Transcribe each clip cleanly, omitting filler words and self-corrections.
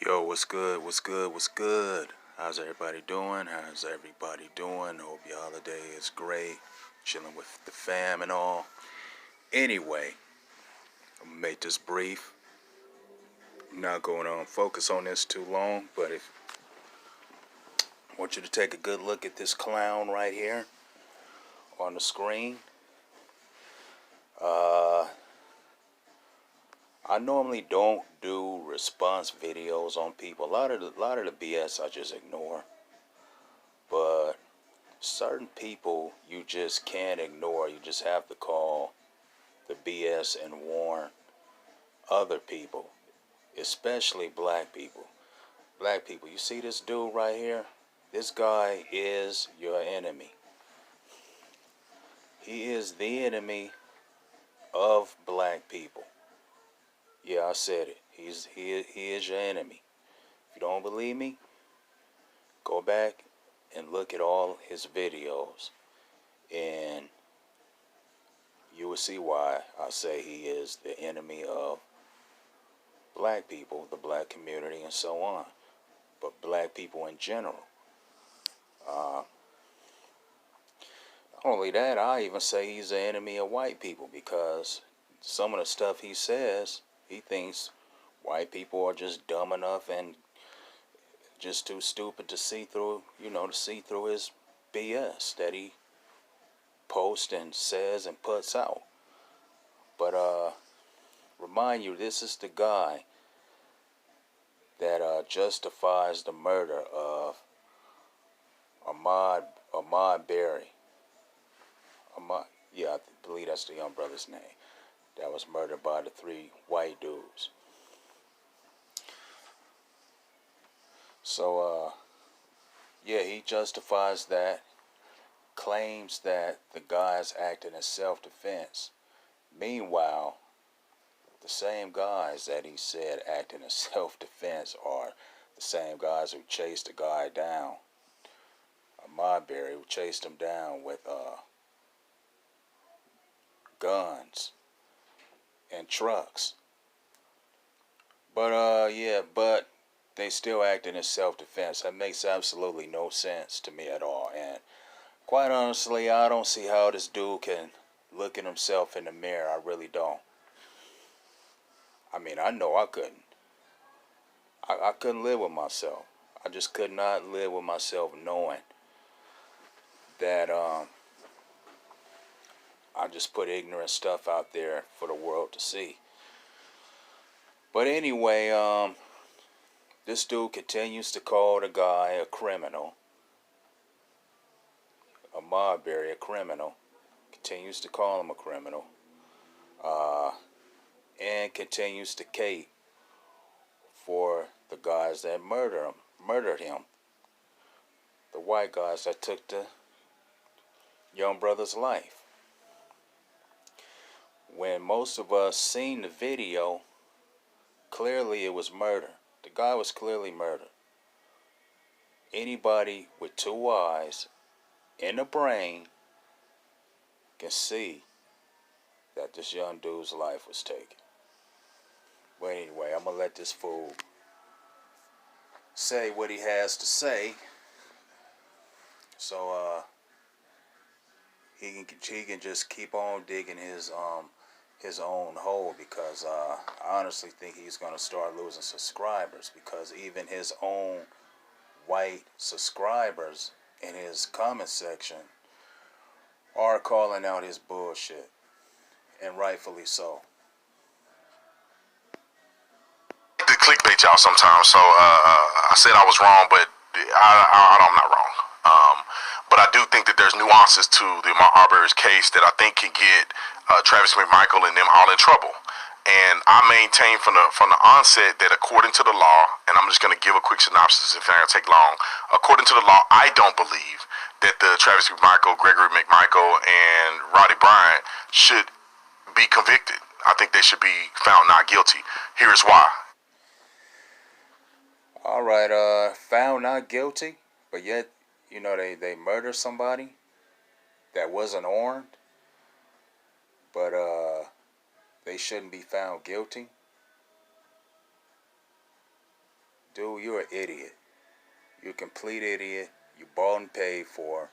Yo, what's good? What's good? What's good? How's everybody doing? How's everybody doing? Hope your holiday is great. Chilling with the fam and all. Anyway, I'm gonna make this brief. I'm not going to focus on this too long, but if I want you to take a good look at this clown right here on the screen. I normally don't do response videos on people. A lot of the BS I just ignore. But certain people you just can't ignore. You just have to call the BS and warn other people, especially black people. Black people, you see this dude right here? This guy is your enemy. He is the enemy of black people. Yeah, I said it. He is your enemy. If you don't believe me, go back and look at all his videos, and you will see why I say he is the enemy of black people, the black community, and so on. But black people in general. Not only that, I even say he's the enemy of white people, because some of the stuff he says, he thinks white people are just dumb enough and just too stupid to see through, to see through his BS that he posts and says and puts out. But remind you, this is the guy that justifies the murder of Ahmaud Arbery. I believe that's the young brother's name. That was murdered by the 3 white dudes. So, he justifies that, claims that the guys acted in self-defense. Meanwhile, the same guys that he said acted in self-defense are the same guys who chased the guy down, Ahmaud Arbery, who chased him down with guns and trucks. But they still acted in self-defense. That makes absolutely no sense to me at all. And quite honestly, I don't see how this dude can look at himself in the mirror. I really don't. I mean, I know I couldn't. I couldn't live with myself. I just could not live with myself knowing that I just put ignorant stuff out there for the world to see. But anyway, this dude continues to call the guy a criminal. Ahmaud Arbery, a criminal. Continues to call him a criminal. And continues to cape for the guys that murdered him. The white guys that took the young brother's life. When most of us seen the video, clearly it was murder. The guy was clearly murdered. Anybody with 2 eyes in the brain can see that this young dude's life was taken. But anyway, I'm going to let this fool say what he has to say. So he can just keep on digging his own hole, because I honestly think he's going to start losing subscribers, because even his own white subscribers in his comment section are calling out his bullshit, and rightfully so. The clickbait y'all sometimes, so I said I was wrong, but I'm not wrong. But I do think that there's nuances to the Ahmaud Arbery's case that I think can get Travis McMichael and them all in trouble. And I maintain from the onset that according to the law, and I'm just going to give a quick synopsis if it's not going to take long. According to the law, I don't believe that the Travis McMichael, Gregory McMichael, and Roddy Bryant should be convicted. I think they should be found not guilty. Here's why. All right, found not guilty, but yet, they murdered somebody that wasn't armed, but they shouldn't be found guilty. dude, you're an idiot. You're a complete idiot. You bought and paid for,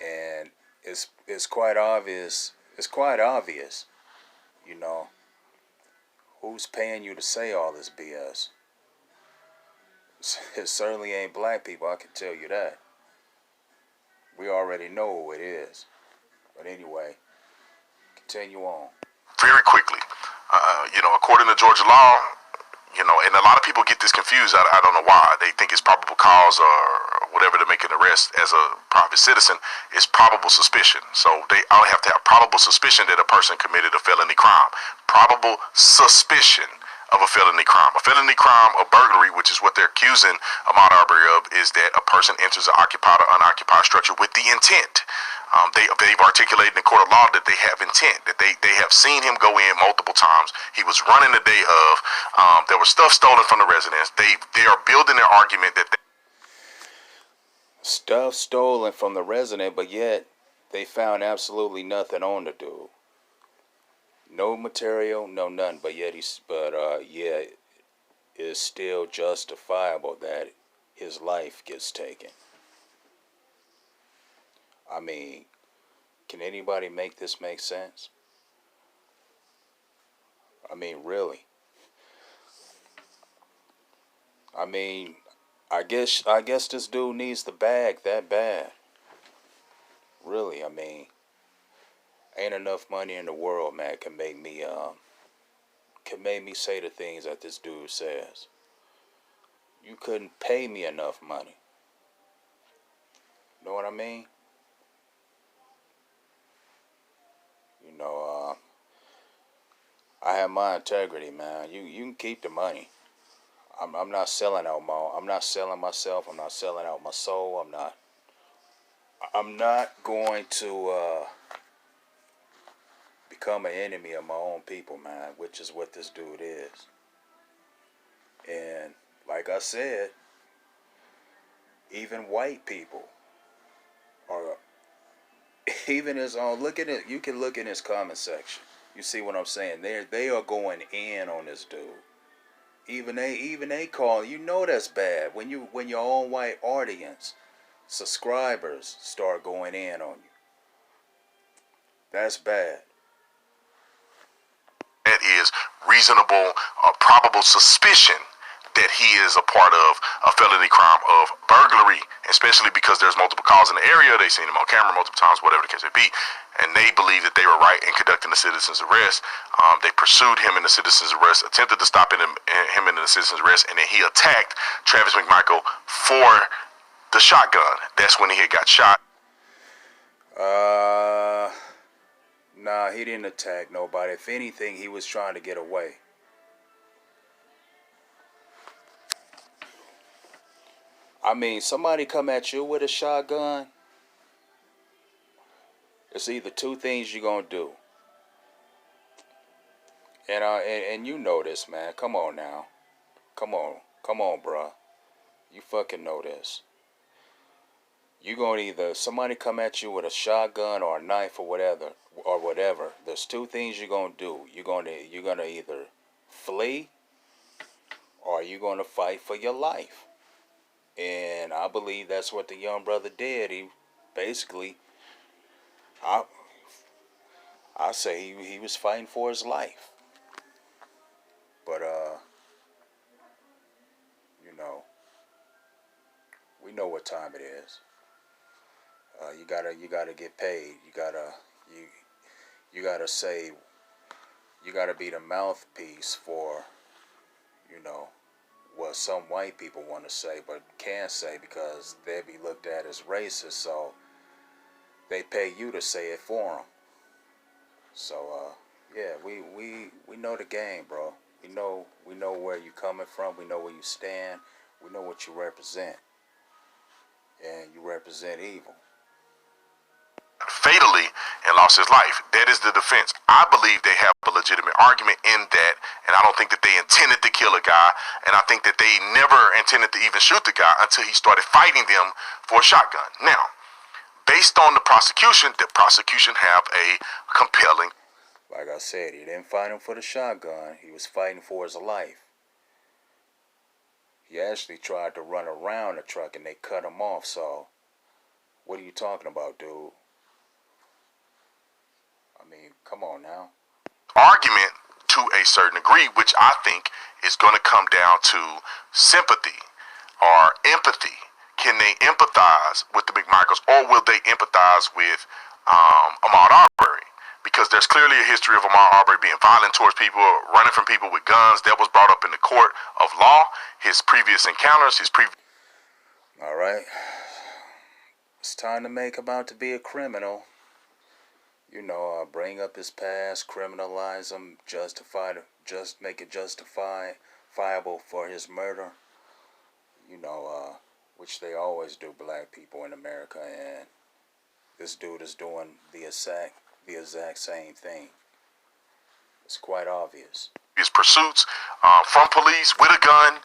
and it's quite obvious. It's quite obvious, you know, who's paying you to say all this BS. It certainly ain't black people. I can tell you that. We already know who it is. But anyway, continue on. Very quickly, according to Georgia law, and a lot of people get this confused. I don't know why. They think it's probable cause or whatever to make an arrest as a private citizen. It's probable suspicion. So they only have to have probable suspicion that a person committed a felony crime. Probable suspicion of a felony crime. A felony crime of burglary, which is what they're accusing Ahmaud Arbery of, is that a person enters an occupied or unoccupied structure with the intent. They've articulated in the court of law that they have intent, that they have seen him go in multiple times. He was running the day of. There was stuff stolen from the residence. They are building their argument that Stuff stolen from the resident, but yet they found absolutely nothing on the dude. No material, no nothing. But yet it's still justifiable that his life gets taken. I mean, can anybody make this make sense? I mean, really. I mean, I guess this dude needs the bag that bad. Really, I mean, ain't enough money in the world, man, can make me say the things that this dude says. You couldn't pay me enough money. Know what I mean? You know, I have my integrity, man. You can keep the money. I'm not selling out I'm not selling myself. I'm not selling out my soul. I'm not going to become an enemy of my own people, man, which is what this dude is. And like I said, even white people are, even his own, look at it, you can look in his comment section. You see what I'm saying? They are going in on this dude. Even they call, you know, that's bad when your own white audience, subscribers, start going in on you. That's bad. that is reasonable or probable suspicion that he is a part of a felony crime of burglary, especially because there's multiple calls in the area. They've seen him on camera multiple times, whatever the case may be, and they believe that they were right in conducting the citizen's arrest. They pursued him in the citizen's arrest, attempted to stop him in the citizen's arrest, and then he attacked Travis McMichael for the shotgun. That's when he had got shot. Nah, he didn't attack nobody. If anything, he was trying to get away. I mean, somebody come at you with a shotgun, it's either two things you're gonna do. And you know this, man. Come on now. Come on, bruh. You fucking know this. You gonna either, somebody come at you with a shotgun or a knife or whatever. There's two things you're gonna do. You're gonna either flee or you're gonna fight for your life. And I believe that's what the young brother did. He basically, I say he was fighting for his life. But you know, we know what time it is. You gotta get paid. You gotta say, you gotta be the mouthpiece for, you know, what some white people want to say but can't say because they'll be looked at as racist. So they pay you to say it for them. So yeah, we know the game, bro. We know where you coming from. We know where you stand. We know what you represent, and you represent evil. Fatally and lost his life. That is the defense. I believe they have a legitimate argument in that, and I don't think that they intended to kill a guy, and I think that they never intended to even shoot the guy until he started fighting them for a shotgun. Now, based on the prosecution have a compelling. Like I said, he didn't fight him for the shotgun. He was fighting for his life. He actually tried to run around the truck and they cut him off. So, what are you talking about, dude? I mean, come on now. Argument to a certain degree, which I think is going to come down to sympathy or empathy. Can they empathize with the McMichaels, or will they empathize with Ahmaud Arbery? Because there's clearly a history of Ahmaud Arbery being violent towards people, running from people with guns. That was brought up in the court of law. His previous encounters, All right. It's time to make him out to be a criminal. Bring up his past, criminalize him, make it justifiable for his murder. Which they always do, black people in America, and this dude is doing the exact same thing. It's quite obvious. His pursuits from police with a gun,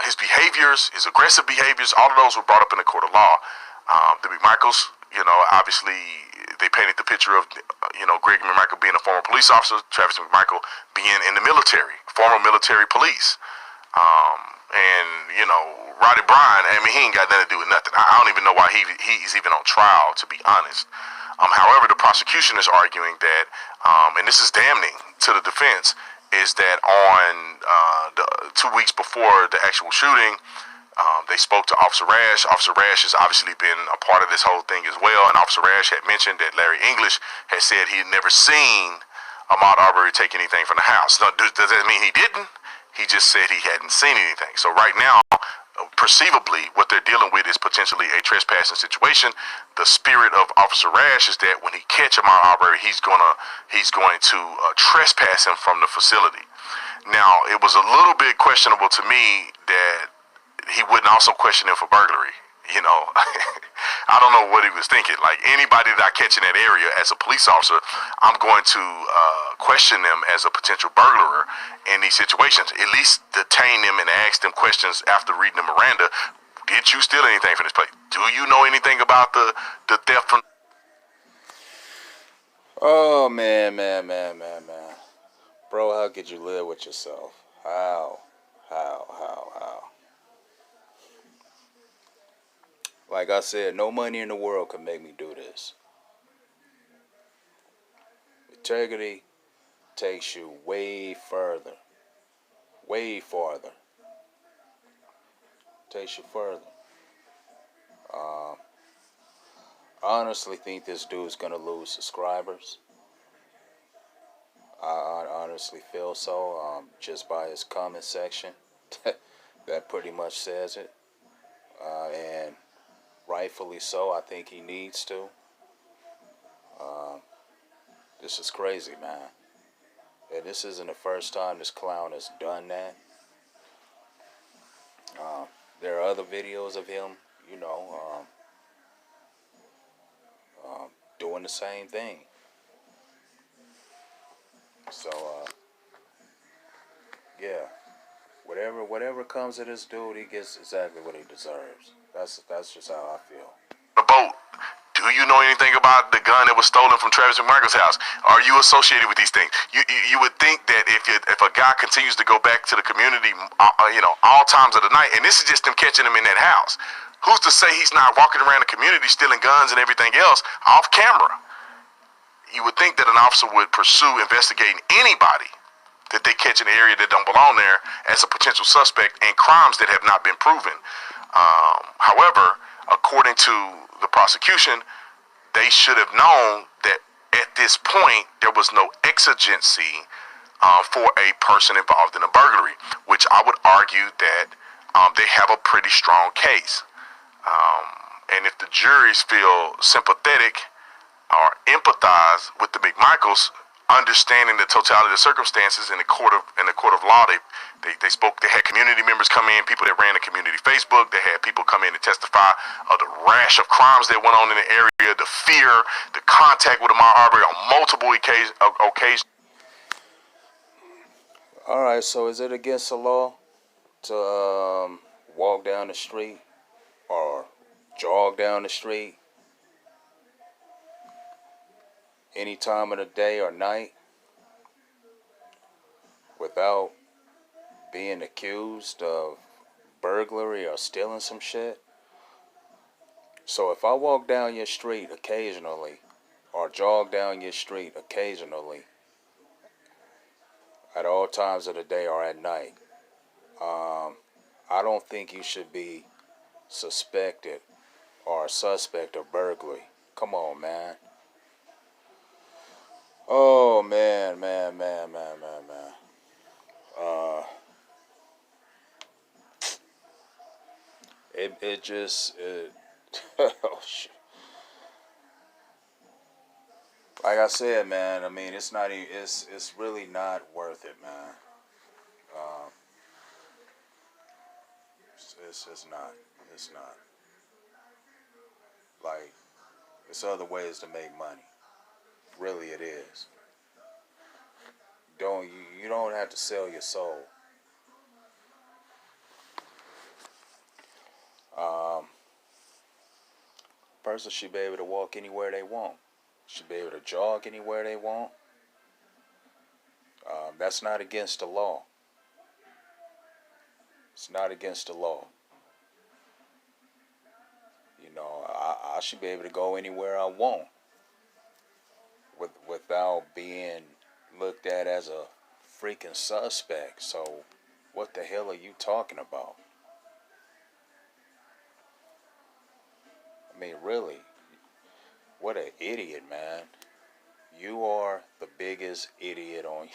his behaviors, his aggressive behaviors, all of those were brought up in the court of law. The McMichaels, obviously they painted the picture of, Greg McMichael being a former police officer, Travis McMichael being in the military, former military police. Roddy Bryan, he ain't got nothing to do with nothing. I don't even know why he's even on trial, to be honest. However, the prosecution is arguing that, and this is damning to the defense, is that on the 2 weeks before the actual shooting, they spoke to Officer Rash. Officer Rash has obviously been a part of this whole thing as well, and Officer Rash had mentioned that Larry English had said he had never seen Ahmaud Arbery take anything from the house. Now, does that mean he didn't? He just said he hadn't seen anything. So right now, perceivably, what they're dealing with is potentially a trespassing situation. The spirit of Officer Rash is that when he catch Ahmaud Arbery, he's going to trespass him from the facility. Now, it was a little bit questionable to me that he wouldn't also question him for burglary. I don't know what he was thinking. Like, anybody that I catch in that area as a police officer, I'm going to question them as a potential burglar in these situations. At least detain them and ask them questions after reading the Miranda. Did you steal anything from this place? Do you know anything about the theft from... Oh, man. Bro, how could you live with yourself? How? Like I said, no money in the world could make me do this. Integrity takes you way further. Way farther. Takes you further. I honestly think this dude's gonna lose subscribers. I honestly feel so, just by his comment section. That pretty much says it. And rightfully so, I think he needs to. This is crazy, man. And this isn't the first time this clown has done that. There are other videos of him, doing the same thing. So, yeah. Whatever comes to this dude, he gets exactly what he deserves. That's just how I feel. The boat. Do you know anything about the gun that was stolen from Travis McMichael's house? Are you associated with these things? You would think that if a guy continues to go back to the community, all times of the night, and this is just them catching him in that house. Who's to say he's not walking around the community stealing guns and everything else off camera? You would think that an officer would pursue investigating anybody that they catch in the area that don't belong there as a potential suspect in crimes that have not been proven. However, according to the prosecution, they should have known that at this point there was no exigency for a person involved in a burglary, which I would argue that they have a pretty strong case. And if the juries feel sympathetic or empathize with the McMichaels, understanding the totality of the circumstances in the court of law, they spoke. They had community members come in, people that ran the community Facebook. They had people come in and testify of the rash of crimes that went on in the area, the fear, the contact with Ahmaud Arbery on multiple occasions. All right, so is it against the law to walk down the street or jog down the street any time of the day or night without being accused of burglary or stealing some shit. So if I walk down your street occasionally, or jog down your street occasionally, at all times of the day or at night, I don't think you should be suspected or a suspect of burglary. Come on, man. Oh, man, man, man, man, man, man. It just, oh, shit. Like I said, man, I mean, it's not even, it's really not worth it, man. Um, it's not. It's not. Like, it's other ways to make money. Really, it is. You don't have to sell your soul. Um, Person should be able to walk anywhere they want. Should be able to jog anywhere they want. That's not against the law. It's not against the law. You know, I should be able to go anywhere I want without being looked at as a freaking suspect. So, what the hell are you talking about? I mean, really, what an idiot, man. You are the biggest idiot on.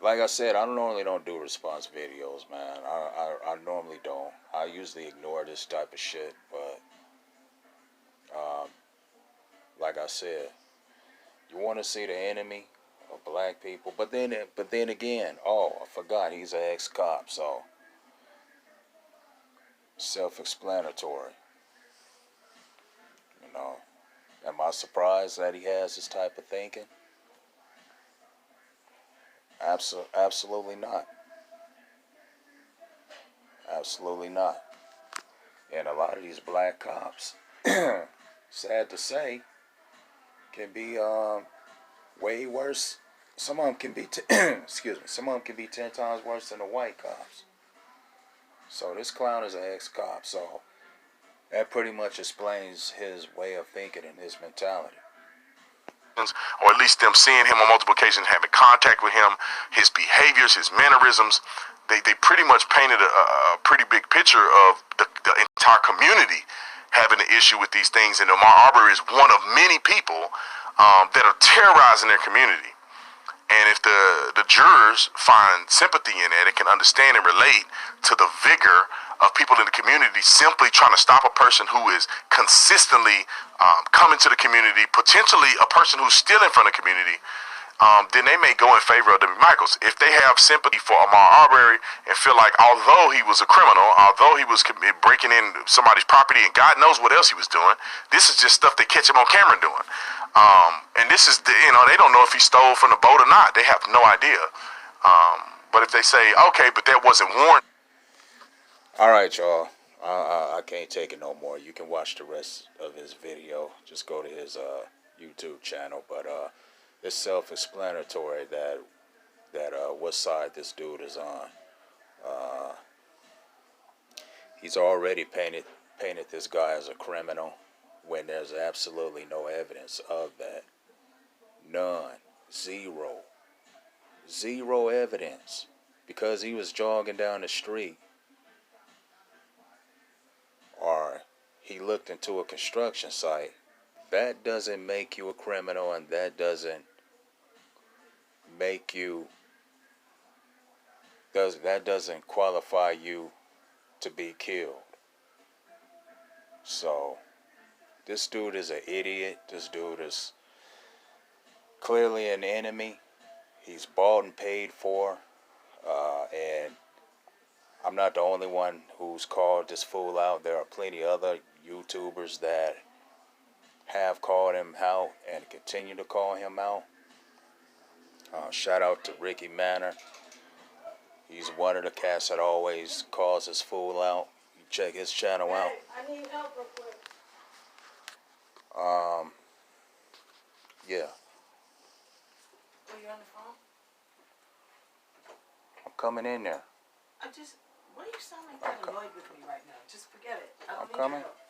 Like I said, I normally don't do response videos, man. I normally don't. I usually ignore this type of shit, but um, like I said, you want to see the enemy of black people, but then again, oh, I forgot he's an ex-cop, so self-explanatory. You know, am I surprised that he has this type of thinking? Absolutely not. Absolutely not. And a lot of these black cops, sad to say, can be way worse. Some of them can be, excuse me, some of them can be 10 times worse than the white cops. So this clown is an ex-cop, so that pretty much explains his way of thinking and his mentality. Or at least them seeing him on multiple occasions, having contact with him, his behaviors, his mannerisms, they pretty much painted a pretty big picture of the entire community having an issue with these things. And Ahmaud Arbery is one of many people that are terrorizing their community. And if the jurors find sympathy in it and can understand and relate to the vigor of people in the community simply trying to stop a person who is consistently coming to the community, potentially a person who's stealing from the community, then they may go in favor of the Michaels. If they have sympathy for Ahmaud Arbery and feel like although he was a criminal, although he was breaking in somebody's property and God knows what else he was doing, this is just stuff they catch him on camera doing. And this is, they don't know if he stole from the boat or not. They have no idea. But if they say, okay, but that wasn't warranted. All right, y'all. I can't take it no more. You can watch the rest of his video. Just go to his YouTube channel. But it's self-explanatory that what side this dude is on. He's already painted this guy as a criminal when there's absolutely no evidence of that. None. Zero evidence. Because he was jogging down the street, or he looked into a construction site, that doesn't make you a criminal, and that doesn't make you, that doesn't qualify you to be killed. So this dude is an idiot. This dude is clearly an enemy. He's bought and paid for, and I'm not the only one who's called this fool out. There are plenty of other YouTubers that have called him out and continue to call him out. Shout out to Ricky Manor. He's one of the cats that always calls this fool out. You check his channel out. I need help real quick. Yeah. Oh, you're on the phone? I'm coming in there. I just, Why do you sound like that annoyed with me right now? Just forget it. I I'm don't need coming. your help.